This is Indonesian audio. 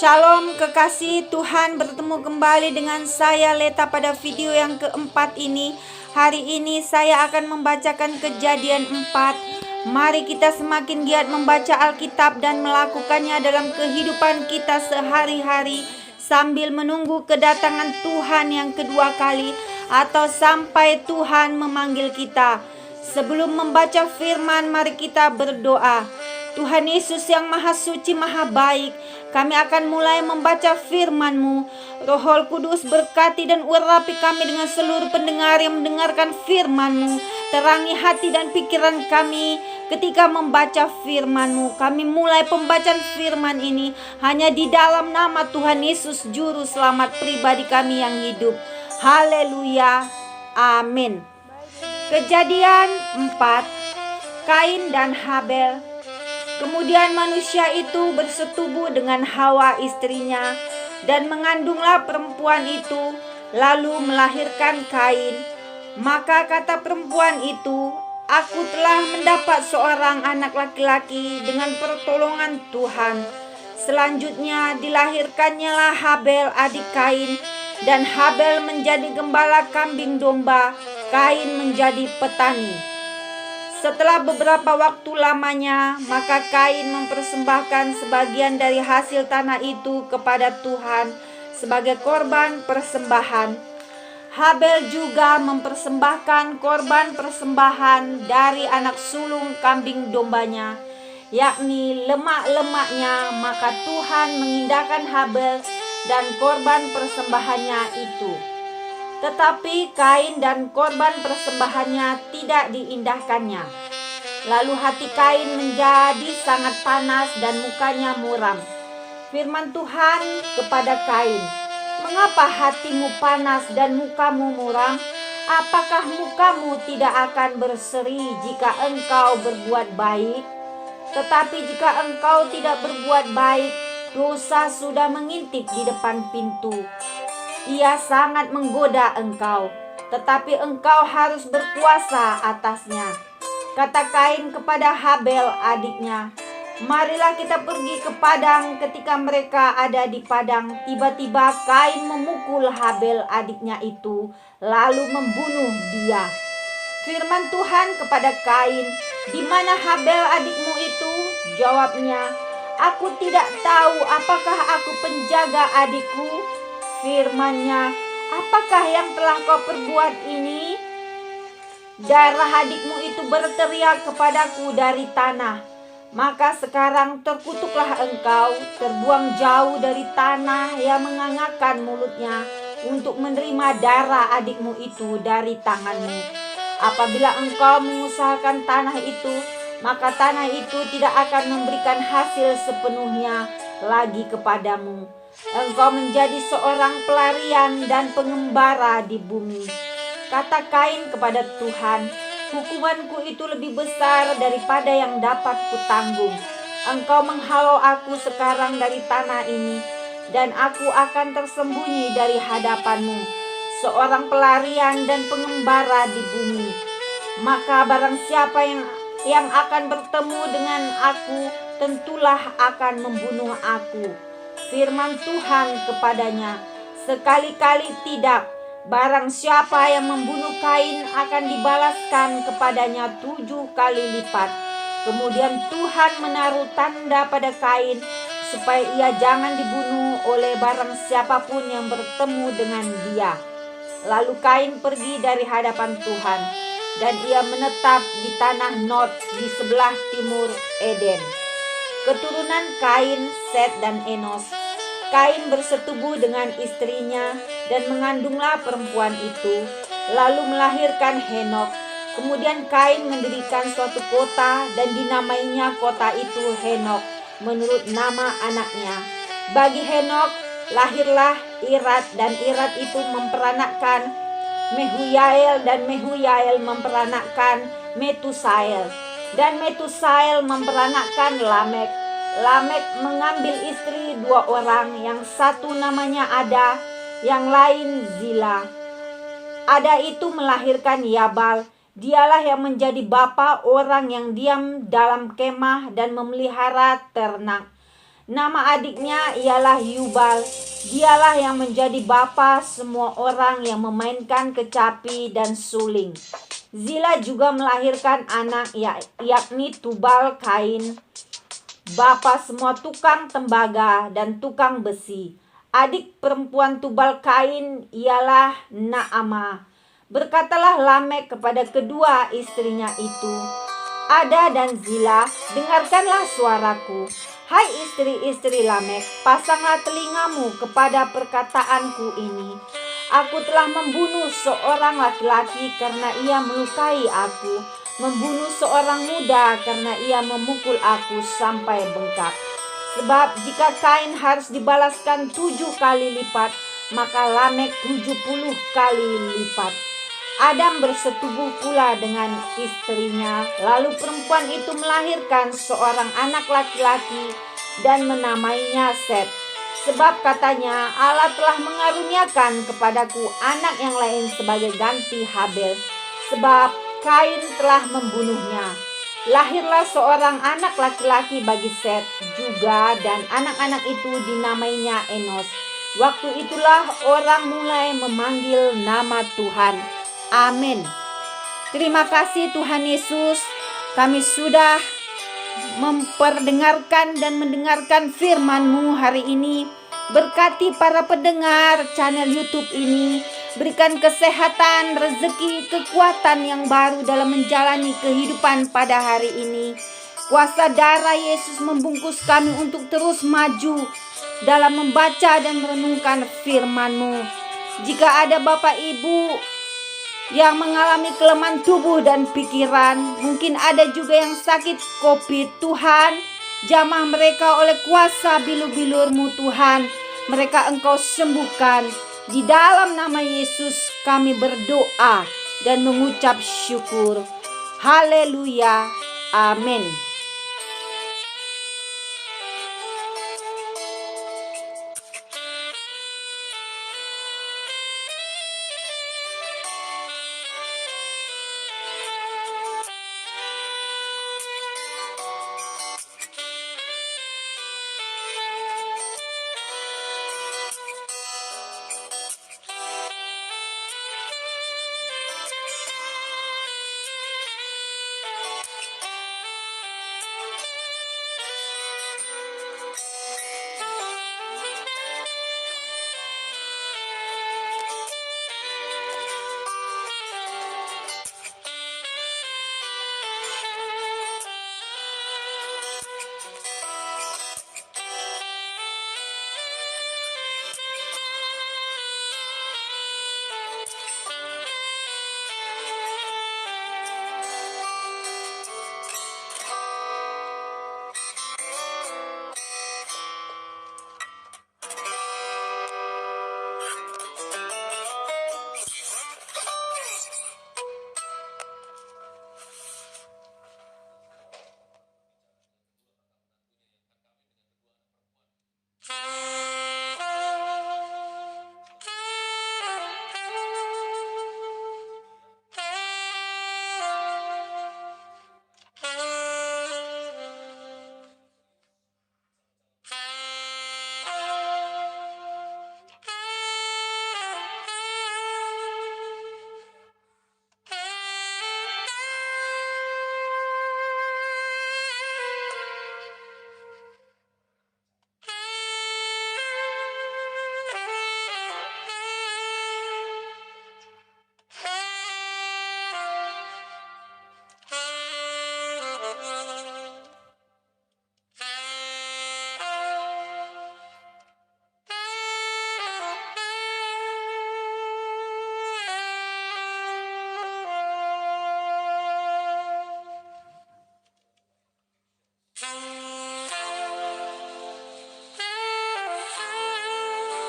Shalom kekasih Tuhan, bertemu kembali dengan saya Leta pada video yang keempat ini. Hari ini saya akan membacakan Kejadian 4. Mari kita semakin giat membaca Alkitab dan melakukannya dalam kehidupan kita sehari-hari, sambil menunggu kedatangan Tuhan yang kedua kali atau sampai Tuhan memanggil kita. Sebelum membaca firman, mari kita berdoa. Tuhan Yesus yang Maha Suci, Maha Baik, kami akan mulai membaca firman-Mu. Roh Kudus berkati dan urapi kami dengan seluruh pendengar yang mendengarkan firman-Mu. Terangi hati dan pikiran kami ketika membaca firman-Mu. Kami mulai pembacaan firman ini hanya di dalam nama Tuhan Yesus, Juru Selamat pribadi kami yang hidup. Haleluya, amin. Kejadian 4, Kain dan Habel. Kemudian manusia itu bersetubuh dengan Hawa istrinya, dan mengandunglah perempuan itu, lalu melahirkan Kain. Maka kata perempuan itu, "Aku telah mendapat seorang anak laki-laki dengan pertolongan Tuhan." Selanjutnya dilahirkannya lah Habel adik Kain, dan Habel menjadi gembala kambing domba, Kain menjadi petani. Setelah beberapa waktu lamanya, maka Kain mempersembahkan sebagian dari hasil tanah itu kepada Tuhan sebagai korban persembahan. Habel juga mempersembahkan korban persembahan dari anak sulung kambing dombanya, yakni lemak-lemaknya. Maka Tuhan mengindahkan Habel dan korban persembahannya itu. Tetapi Kain dan korban persembahannya tidak diindahkannya. Lalu hati Kain menjadi sangat panas dan mukanya muram. Firman Tuhan kepada Kain, "Mengapa hatimu panas dan mukamu muram? Apakah mukamu tidak akan berseri jika engkau berbuat baik? Tetapi jika engkau tidak berbuat baik, dosa sudah mengintip di depan pintu. Ia sangat menggoda engkau, tetapi engkau harus berkuasa atasnya." Kata Kain kepada Habel adiknya, "Marilah kita pergi ke padang." Ketika mereka ada di padang, tiba-tiba Kain memukul Habel adiknya itu, lalu membunuh dia. Firman Tuhan kepada Kain, "Di mana Habel adikmu itu?" Jawabnya, "Aku tidak tahu. Apakah aku penjaga adikku?" Firman-Nya, "Apakah yang telah kau perbuat ini?" "Darah adikmu itu berteriak kepadaku dari tanah. Maka sekarang terkutuklah engkau, terbuang jauh dari tanah yang mengangakkan mulutnya untuk menerima darah adikmu itu dari tanganmu. Apabila engkau mengusahakan tanah itu, maka tanah itu tidak akan memberikan hasil sepenuhnya lagi kepadamu. Engkau menjadi seorang pelarian dan pengembara di bumi." Kata Kain kepada Tuhan, "Hukumanku itu lebih besar daripada yang dapat kutanggung. Engkau menghalau aku sekarang dari tanah ini, dan aku akan tersembunyi dari hadapanmu, seorang pelarian dan pengembara di bumi. Maka barang siapa yang akan bertemu dengan aku, tentulah akan membunuh aku." Firman Tuhan kepadanya, "Sekali-kali tidak. Barang siapa yang membunuh Kain akan dibalaskan kepadanya 7 kali lipat." Kemudian Tuhan menaruh tanda pada Kain supaya ia jangan dibunuh oleh barang siapapun yang bertemu dengan dia. Lalu Kain pergi dari hadapan Tuhan, dan ia menetap di tanah Nod di sebelah timur Eden. Keturunan Kain, Set dan Enos. Kain bersetubuh dengan istrinya dan mengandunglah perempuan itu, lalu melahirkan Henok. Kemudian Kain mendirikan suatu kota dan dinamainya kota itu Henok menurut nama anaknya. Bagi Henok lahirlah Irad, dan Irad itu memperanakkan Mehuyael, dan Mehuyael memperanakkan Metusael, dan Metusael memperanakkan Lamek. Lamek mengambil istri 2 orang, yang satu namanya Ada, yang lain Zila. Ada itu melahirkan Yabal. Dialah yang menjadi bapa orang yang diam dalam kemah dan memelihara ternak. Nama adiknya ialah Yubal. Dialah yang menjadi bapa semua orang yang memainkan kecapi dan suling. Zila juga melahirkan anak yakni Tubal Kain, bapa semua tukang tembaga dan tukang besi. Adik perempuan Tubal Kain ialah Naamah. Berkatalah Lamek kepada kedua istrinya itu, Ada dan Zila, dengarkanlah suaraku. Hai istri-istri Lamek, pasanglah telingamu kepada perkataanku ini. Aku telah membunuh seorang laki-laki karena ia melukai aku, membunuh seorang muda karena ia memukul aku sampai bengkak. Sebab jika Kain harus dibalaskan 7 kali lipat, maka Lamek 70 kali lipat. Adam bersetubuh pula dengan istrinya, lalu perempuan itu melahirkan seorang anak laki-laki dan menamainya Set. Sebab katanya, Allah telah mengaruniakan kepadaku anak yang lain sebagai ganti Habel, sebab Kain telah membunuhnya. Lahirlah seorang anak laki-laki bagi Set juga, dan anak-anak itu dinamainya Enos. Waktu itulah orang mulai memanggil nama Tuhan. Amin. Terima kasih Tuhan Yesus. Kami sudah memperdengarkan dan mendengarkan firman-Mu hari ini. Berkati para pendengar channel YouTube ini. Berikan kesehatan, rezeki, kekuatan yang baru dalam menjalani kehidupan pada hari ini. Kuasa darah Yesus membungkus kami untuk terus maju dalam membaca dan merenungkan firman-Mu. Jika ada Bapak Ibu yang mengalami kelemahan tubuh dan pikiran, mungkin ada juga yang sakit COVID, Tuhan, jamah mereka oleh kuasa bilu-bilur-Mu Tuhan, mereka Engkau sembuhkan. Di dalam nama Yesus kami berdoa dan mengucap syukur. Haleluya, amin.